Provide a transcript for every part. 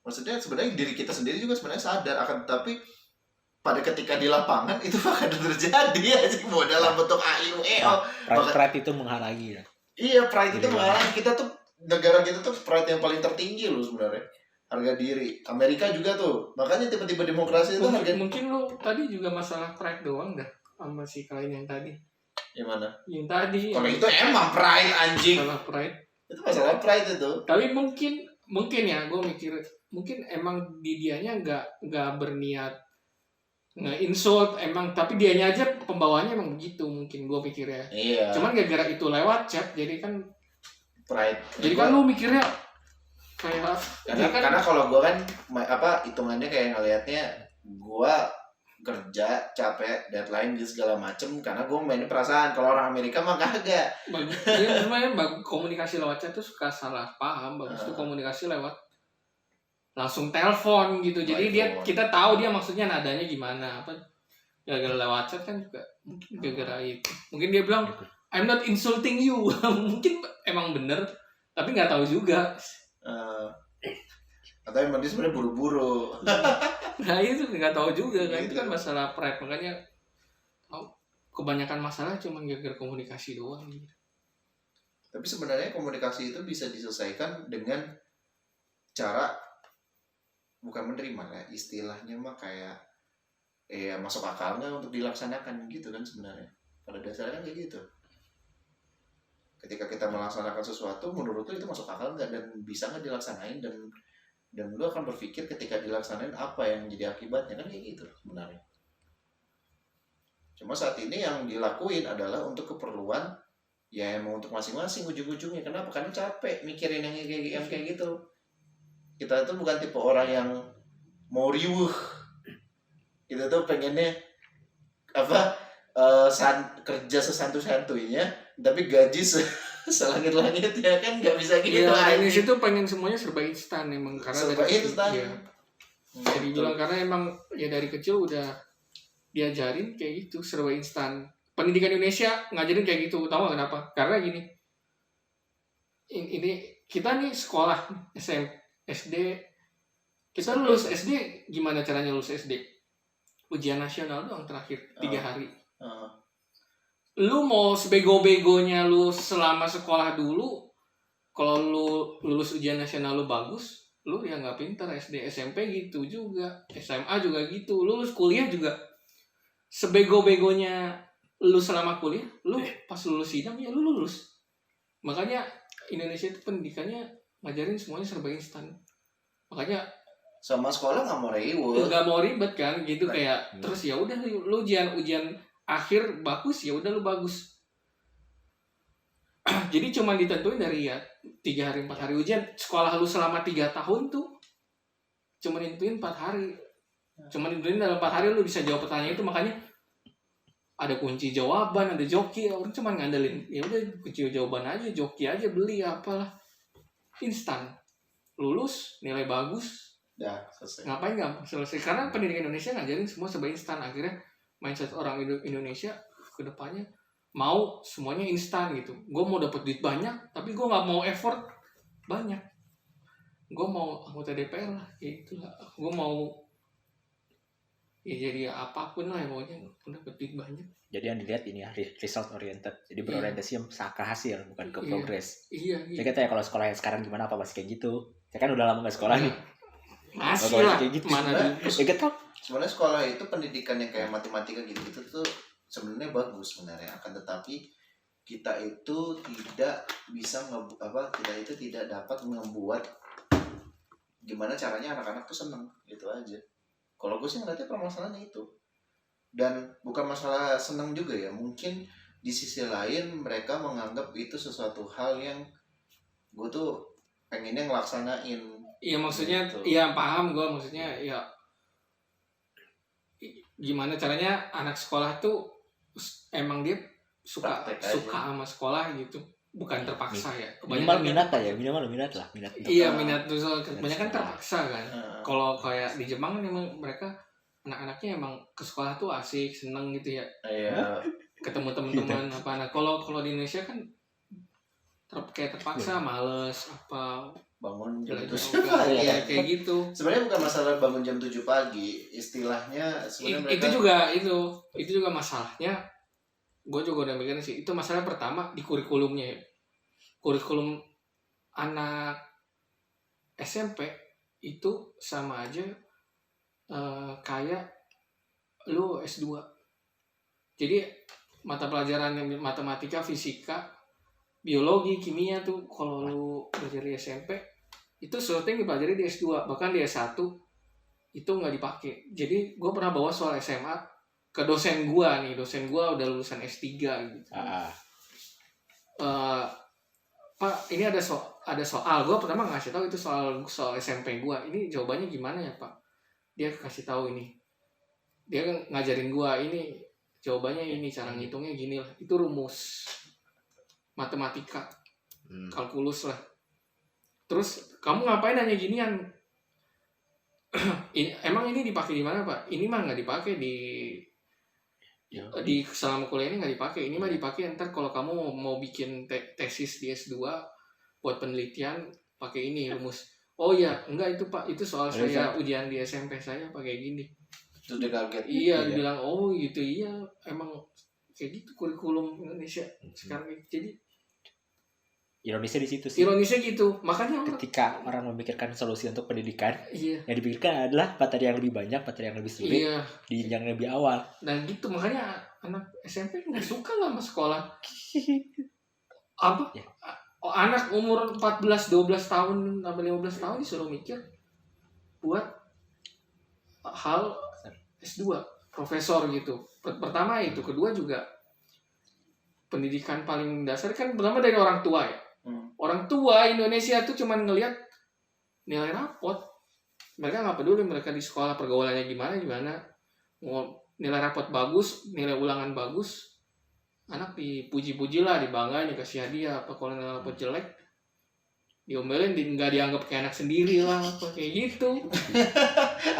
Maksudnya sebenarnya diri kita sendiri juga sebenarnya sadar akan, tapi pada ketika di lapangan itu akan terjadi aja mau dalam bentuk AIUEO. Pride itu menghalangi ya. Iya, pride itu menghalangi kita tuh, negara kita tuh pride yang paling tertinggi loh sebenarnya. Harga diri. Amerika juga tuh. Makanya tiba-tiba demokrasi itu harga. Mungkin lu tadi juga masalah pride doang dah sama si klien yang tadi. Yang mana? Yang tadi. Kalau itu emang pride anjing. Masalah pride. Itu masalah pride itu. Tapi mungkin ya, gue mikir mungkin emang di dianya nggak berniat nge-insult emang, tapi dianya aja pembawanya emang begitu mungkin gue pikirnya. Iya. Cuman gara-gara itu lewat chat jadi kan pride. Jadi kan lu mikirnya kayak karena kalau gue kan hitungannya kayak ngelihatnya gue kerja capek, deadline di segala macem, karena gue mainin perasaan. Kalau orang Amerika mah kagak. Iya, sebenarnya komunikasi lewat chat tuh suka salah paham. Bagus tuh komunikasi lewat langsung telepon gitu. Jadi kita tahu dia maksudnya nadanya gimana. Apa gara-gara lewat chat kan juga mungkin gara-gara itu. Mungkin dia bilang I'm not insulting you. Mungkin emang bener, tapi nggak tahu juga. Atau emang dia sebenarnya buru-buru. Nah itu nggak tahu juga kan, itu kan masalah pride. Makanya kebanyakan masalah cuma gara-gara komunikasi doang gitu. Tapi sebenarnya komunikasi itu bisa diselesaikan dengan cara bukan menerima ya, istilahnya mah kayak masuk akalnya untuk dilaksanakan gitu kan sebenarnya. Pada dasarnya kan kayak gitu. Ketika kita melaksanakan sesuatu, menurut lu itu masuk akal nggak dan bisa nggak dilaksanain, dan lu akan berpikir ketika dilaksanain apa yang jadi akibatnya, kan kayak gitu sebenarnya. Cuma saat ini yang dilakuin adalah untuk keperluan ya emang untuk masing-masing ujung-ujungnya. Kenapa? Karena capek mikirin yang kayak gitu. Kita tuh bukan tipe orang yang mau riuh. Kita tuh pengennya kerja sesantu-santuinya, tapi gaji selangit-langit ya kan, nggak bisa gitu. Iya, ini situ pengen semuanya serba instan emang, karena serba instan. Ya. Jadi bilang karena emang ya dari kecil udah diajarin kayak gitu, serba instan. Pendidikan Indonesia ngajarin kayak gitu, tahu nggak kenapa? Karena gini, ini kita nih sekolah SD, kita lulus SD gimana caranya lulus SD? Ujian nasional doang terakhir 3 hari. Lu mau sebego-begonya lu selama sekolah dulu, kalau lu lulus ujian nasional lu bagus, lu ya nggak pintar. SD SMP gitu juga, SMA juga gitu. Lulus kuliah juga sebego-begonya lu selama kuliah, lu pas lulus sidang ya lu lulus. Makanya Indonesia itu pendidikannya ngajarin semuanya serba instan. Makanya sama sekolah nggak mau ribet kan gitu. Kayak terus ya udah lu ujian akhir bagus ya udah lu bagus. Jadi cuma ditentuin dari ya 3 hari 4 hari ujian. Sekolah lu selama 3 tahun tuh cuma ditentuin 4 hari. Cuma ditentuin dalam 4 hari lu bisa jawab pertanyaan itu. Makanya ada kunci jawaban, ada joki. Orang cuma ngandelin ya udah kunci jawaban aja, joki aja, beli apalah. Instan. Lulus, nilai bagus. Ya, selesai. Ngapain nggak selesai? Karena pendidikan Indonesia ngajarin semua serba instan. Akhirnya mindset orang Indonesia ke depannya mau semuanya instan gitu. Gue mau dapat duit banyak, tapi gue nggak mau effort banyak. Gue mau anggota DPR lah, gitu lah. Gue mau ya jadi apapun lah, pokoknya dapat duit banyak. Jadi yang dilihat ini ya result oriented. Jadi berorientasi ke hasil, bukan ke progres. Iya. Saya kata ya kalau sekolah yang sekarang gimana, apa masih kayak gitu? Saya kan udah lama nggak sekolah nih. Masih lah. Gitu. Mana ya gitu. Sebenarnya sekolah itu pendidikan yang kayak matematika gitu tuh sebenarnya bagus sebenarnya, akan tetapi kita itu tidak bisa kita itu tidak dapat membuat gimana caranya anak-anak tuh seneng, gitu aja. Kalau gue sih ngeliatnya permasalahannya itu, dan bukan masalah seneng juga ya, mungkin di sisi lain mereka menganggap itu sesuatu hal yang gue tuh pengennya ngelaksanain. Iya maksudnya, iya paham gue maksudnya ya. Gimana caranya anak sekolah tuh emang dia suka sama sekolah gitu, bukan terpaksa ya. Minimal minat lah. Minat. Iya minat tuh, kebanyakan terpaksa kan. Kalau kayak di Jepang memang mereka anak-anaknya emang ke sekolah tuh asik, seneng gitu ya. Iya. Ketemu teman-teman apa. Nah kalau di Indonesia kan kayak terpaksa, males apa. bangun jam Belajar 7 yoga, pagi. ya kayak gitu. Sebenarnya bukan masalah bangun jam 7 pagi, istilahnya sebenarnya mereka Itu juga masalahnya. Gue juga udah mikirin sih. Itu masalah pertama di kurikulumnya ya. Kurikulum anak SMP itu sama aja kayak lu S2. Jadi mata pelajaran yang matematika, fisika, biologi, kimia tuh kalau lu belajar di SMP itu sesuatu yang dipelajari di S2, bahkan di S1 itu nggak dipakai. Jadi gue pernah bawa soal SMA ke dosen gue udah lulusan S3 gitu. Pak, ini ada soal, gue pertama ngasih tahu itu soal SMP gue. Ini jawabannya gimana ya Pak? Dia kasih tahu ini. Dia ngajarin gue ini jawabannya ini, cara ngitungnya gini lah. Itu rumus matematika, kalkulus lah. Terus kamu ngapain nanya ginian? Emang ini dipakai di mana Pak? Ini mah nggak dipakai di selama kuliah ini nggak dipakai. Ini mah dipakai ntar kalau kamu mau bikin tesis di S2 buat penelitian pakai ini rumus. Oh ya, enggak itu Pak, itu soal saya ujian di SMP saya pakai gini. Terus dia kaget. Iya, dibilang oh gitu, iya emang kayak gitu kurikulum Indonesia sekarang. Jadi ironisnya di situ sih. ironisnya gitu, makanya Ketika orang memikirkan solusi untuk pendidikan, iya, yang dipikirkan adalah materi yang lebih banyak, materi yang lebih sulit, iya, di yang lebih awal. dan gitu makanya anak SMP nggak suka lah sama sekolah. Apa? Ya. Anak umur 14, 12 tahun sampai 15 tahun disuruh mikir buat hal S2, profesor gitu. Pertama itu, kedua juga pendidikan paling dasar kan pertama dari orang tua ya. Orang tua Indonesia tuh cuman ngelihat nilai rapot. Mereka nggak peduli mereka di sekolah pergaulannya gimana. Mau nilai rapot bagus, nilai ulangan bagus, anak dipuji-puji lah, dibanggain, dikasih hadiah. Apa kalau nilai rapot jelek, diomelin, nggak dianggap kayak anak sendiri lah, apa kayak gitu.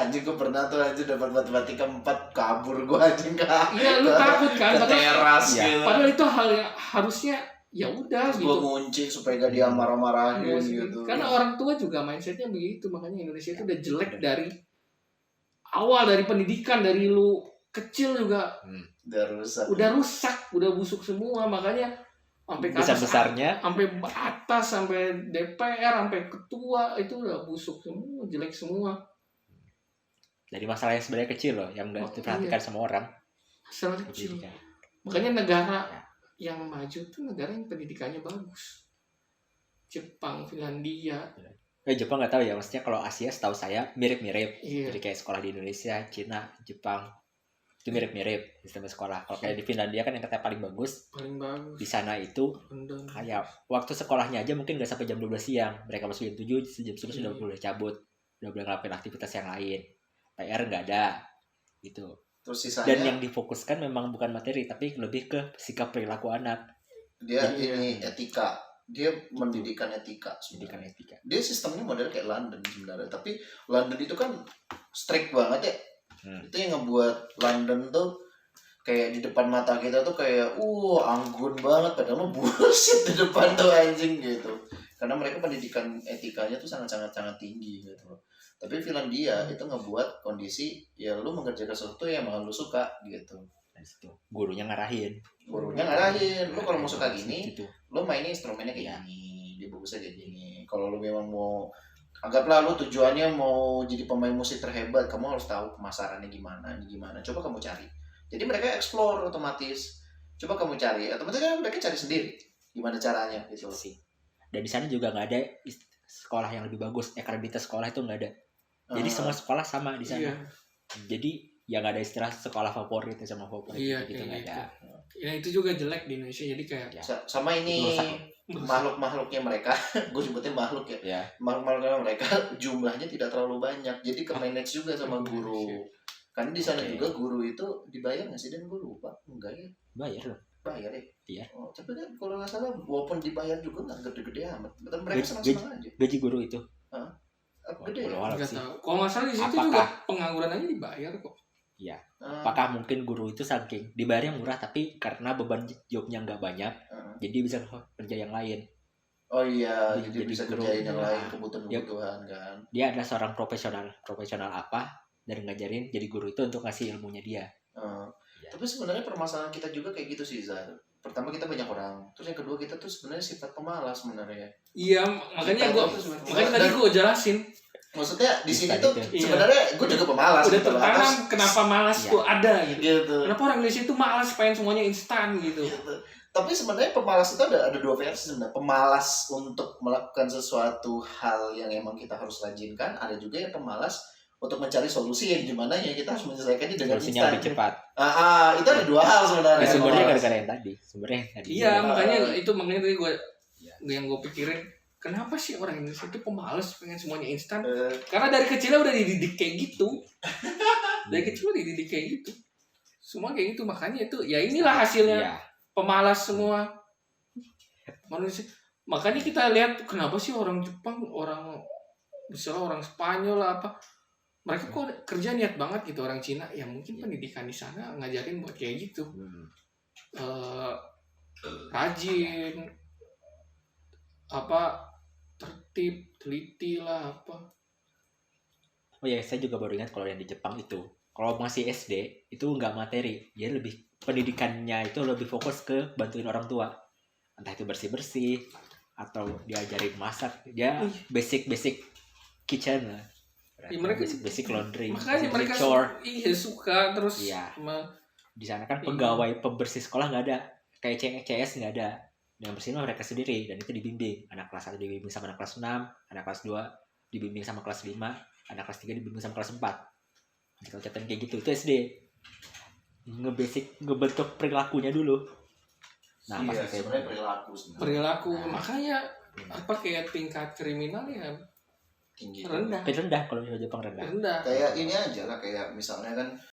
Anjing gue pernah tuh anjing dapat matematika 4 kabur gue anjing kak. Iya, lu takut kan? Ke teras Iya. gitu. Padahal itu hal yang harusnya ya udah Gue gitu. ngunci supaya gak dia marah-marahin Iya, gitu. Karena orang tua juga mindsetnya begitu, makanya Indonesia itu udah jelek dari awal, dari pendidikan, dari lu kecil juga udah rusak, udah busuk semua, makanya sampai ke atas, Besar-besarnya sampai atas, sampai DPR, sampai ketua itu udah busuk semua, jelek semua. dari masalah yang sebenarnya kecil loh, yang nggak diperhatikan sama orang. Masalah kecil. Pendidikan. Makanya negara yang maju tuh negara yang pendidikannya bagus. Jepang, Finlandia. Jepang nggak tahu ya, maksudnya kalau Asia setahu saya mirip-mirip. Iya. Jadi kayak sekolah di Indonesia, Cina, Jepang itu mirip-mirip sistem sekolah. Kalau kayak di Finlandia kan yang katanya paling bagus. Paling bagus. Di sana itu London. kayak waktu sekolahnya aja mungkin nggak sampai jam 12 siang. Mereka masuk jam 7, jam 11 sudah boleh cabut, udah boleh ngelakuin aktivitas yang lain. PR nggak ada gitu. Terus sisanya Dan yang difokuskan memang bukan materi tapi lebih ke sikap perilaku anak. dia ini etika. Dia mendidikan etika Pendidikan sebenarnya. etika. Dia sistemnya model kayak London sebenarnya, tapi London itu kan strict banget ya. Itu yang ngebuat London tuh kayak di depan mata kita tuh kayak anggun banget, padahal mah bullshit di depan tuh anjing gitu. Karena mereka pendidikan etikanya tuh sangat tinggi gitu. Tapi Finlandia itu ngebuat kondisi ya lu mengerjakan sesuatu yang emang lu suka gitu. Nah, situ gurunya ngarahin. Gurunya ngarahin, lu kalau mau suka gini, gitu. lu mainnya instrumennya kayak Iya. gini, dia bagusnya kayak gini. Kalau lu memang mau, anggaplah lu tujuannya mau jadi pemain musik terhebat, kamu harus tahu pemasarannya gimana. Coba kamu cari. Jadi mereka explore otomatis. Coba kamu cari, otomatis kan mereka cari sendiri gimana caranya gitu. Sih. Dan di sana juga nggak ada sekolah yang lebih bagus. Akreditas sekolah itu nggak ada. Jadi semua sekolah sama di sana. Iya. Jadi ya nggak ada istilah sekolah favorit sama favorit Iya, gitu, nggak ada. Ya itu juga jelek di Indonesia, jadi kayak Sama ini Merusak. makhluk-makhluknya mereka, gue sebutnya makhluk ya. Ya. Makhluk-makhluknya mereka jumlahnya tidak terlalu banyak, jadi ke manage juga sama guru. Karena di sana Oke. juga guru itu dibayar nggak sih? Dan gue lupa, enggak ya? Bayar loh. Bayar ya? Iya. Oh, tapi kan kalau nggak salah, walaupun dibayar juga nggak gede-gede amat. Tapi mereka senang-senang aja. Gaji guru itu. Gede ya? Walau nggak sih. tahu. Kalau nggak salah di situ Apakah- juga pengangguran aja dibayar kok. Apakah mungkin guru itu saking dibayarnya murah tapi karena beban jobnya nggak banyak, jadi bisa kerja yang lain. Oh iya, Jadi jadi bisa guru. kerjain yang lain Nah, kebutuhan kan. dia adalah seorang profesional apa dan ngajarin jadi guru itu untuk ngasih ilmunya dia. Eh, Iya. Tapi sebenarnya permasalahan kita juga kayak gitu sih Zar. Pertama kita banyak orang, terus yang kedua kita tuh sebenarnya sifat pemalas sebenarnya. Iya, makanya Kita gue tuh sebenarnya makanya pemalas. tadi Dan gue jelasin maksudnya di sini Bisa tuh gitu. Iya. sebenarnya gue juga pemalas udah gitu loh. tertanam Terus- kenapa malas Iya. tuh ada gitu. gitu. Kenapa orang Indonesia itu malas pengen semuanya instan gitu. Gitu. Tapi sebenarnya pemalas itu ada dua versi sebenarnya. Pemalas untuk melakukan sesuatu hal yang emang kita harus rajinkan, ada juga yang pemalas untuk mencari solusi yang gimana ya kita harus menyelesaikannya dengan Solusinya lebih instan. cepat. Itu ada dua hal sebenarnya. Ya, sumbernya Pemalas. gara-gara yang tadi. Sumbernya yang tadi. Iya, Iya. makanya tadi gue Iya. yang gue pikirin kenapa sih orang Indonesia itu pemalas pengen semuanya instan? Eh, Karena dari kecilnya udah dididik kayak gitu. Dari kecil udah dididik kayak gitu. Semua kayak gitu, makanya itu ya inilah hasilnya Iya. pemalas semua manusia. Makanya kita lihat kenapa sih orang Jepang, misalnya orang Spanyol lah apa, mereka kok kerja niat banget gitu. Orang Cina ya mungkin pendidikan di sana ngajarin buat kayak gitu. Rajin, apa, tertib, teliti lah apa. Oh ya, saya juga baru ingat kalau yang di Jepang itu, kalau masih SD itu nggak materi, dia lebih pendidikannya itu lebih fokus ke bantuin orang tua, entah itu bersih-bersih atau diajarin masak, dia basic kitchen lah. Ya, mereka- basic laundry, Makanya basic mereka chore. suka terus Iya. Di sana kan Iya. pegawai pembersih sekolah nggak ada, kayak CS nggak ada. Yang bersih mah mereka sendiri dan itu dibimbing. Anak kelas 1 dibimbing sama anak kelas 6, anak kelas 2 dibimbing sama kelas 5, anak kelas 3 dibimbing sama kelas 4. Kalau catatan kayak gitu itu SD. Ngebentuk perilakunya dulu. Nah, pas iya, SMP. sebenarnya perilaku sebenarnya. perilaku. Nah. Makanya apa kayak tingkat kriminal ya Tinggi. rendah. Rendah kalau di Jepang rendah. Rendah. Kayak ini aja lah, kayak misalnya kan